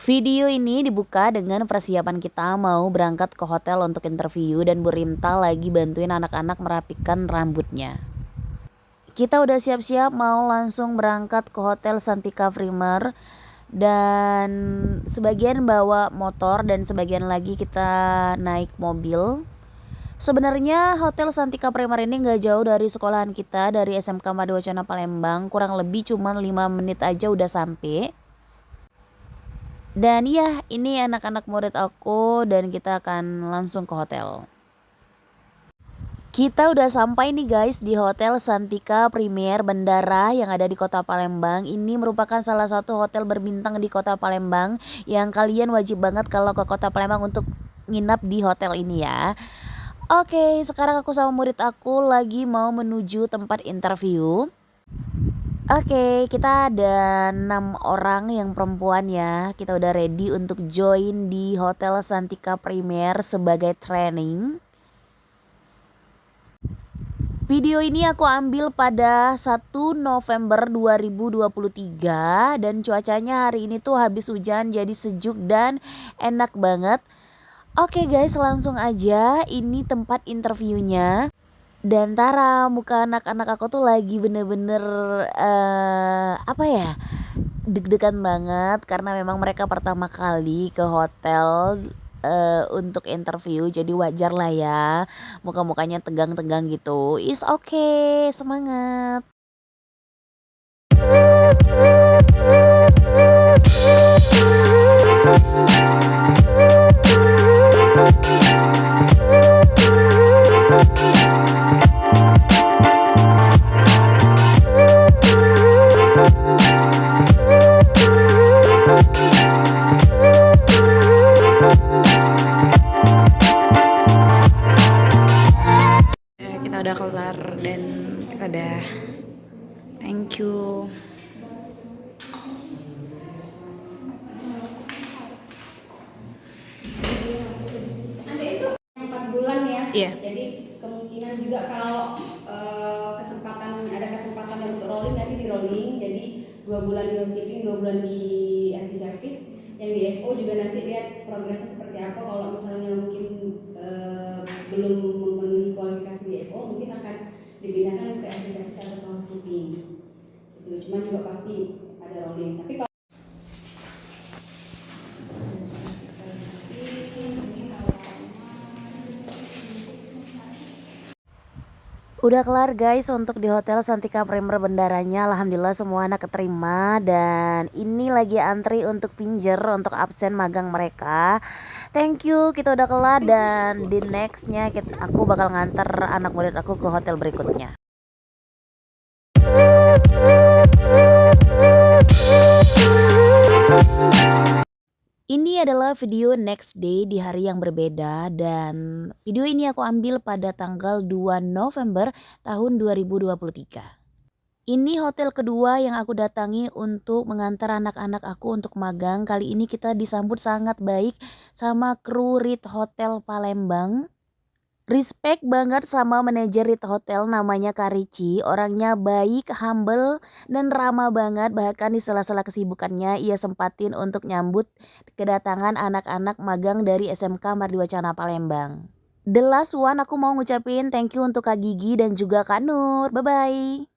Video ini dibuka dengan persiapan kita mau berangkat ke hotel untuk interview dan Bu Rimta lagi bantuin anak-anak merapikan rambutnya. Kita udah siap-siap mau langsung berangkat ke hotel Santika Primer dan sebagian bawa motor dan sebagian lagi kita naik mobil. Sebenarnya hotel Santika Primer ini gak jauh dari sekolahan kita dari SMK Madwacana Palembang, kurang lebih cuma 5 menit aja udah sampai. Dan ya, ini anak-anak murid aku dan kita akan langsung ke hotel. Kita udah sampai nih guys di Hotel Santika Premier Bandara yang ada di Kota Palembang. Ini merupakan salah satu hotel berbintang di Kota Palembang yang kalian wajib banget kalau ke Kota Palembang untuk nginap di hotel ini ya. Oke, sekarang aku sama murid aku lagi mau menuju tempat interview. Oke, kita ada 6 orang yang perempuan ya. Kita udah ready untuk join di Hotel Santika Premier sebagai training. Video ini aku ambil pada 1 November 2023 dan cuacanya hari ini tuh habis hujan jadi sejuk dan enak banget. Oke guys, langsung aja ini tempat interviewnya. Dan Tara, muka anak-anak aku tuh lagi bener-bener apa ya, deg-degan banget karena memang mereka pertama kali ke hotel untuk interview, jadi wajar lah ya muka-mukanya tegang-tegang gitu. Is okay, semangat. Kita udah kelar dan kita udah thank you. Ada itu 4 bulan ya. Iya. Jadi kemungkinan juga kalau ada kesempatan untuk rolling nanti di rolling. Jadi 2 bulan di housekeeping, 2 bulan di RP service. Yang di FO juga nanti lihat progresnya seperti apa. Kalau misalnya mungkin belum memenuhi kualifikasi di FO, mungkin akan dipindahkan ke RP service atau ke housekeeping. Itu cuma juga pasti ada rolling. Tapi kalau Udah kelar guys untuk di Hotel Santika Primer Bandaranya. Alhamdulillah semua anak keterima dan ini lagi antri untuk pinjer untuk absen magang mereka. Thank you, kita udah kelar dan di nextnya aku bakal nganter anak murid aku ke hotel berikutnya. Ini adalah video next day di hari yang berbeda dan video ini aku ambil pada tanggal 2 November tahun 2023. Ini hotel kedua yang aku datangi untuk mengantar anak-anak aku untuk magang. Kali ini kita disambut sangat baik sama kru Rit Hotel Palembang. Respect banget sama manajer Rit Hotel namanya Karici. Orangnya baik, humble, dan ramah banget. Bahkan di sela-sela kesibukannya ia sempatin untuk nyambut kedatangan anak-anak magang dari SMK Mardiwacana Palembang. The last one aku mau ngucapin thank you untuk Kak Gigi dan juga Kak Nur. Bye-bye.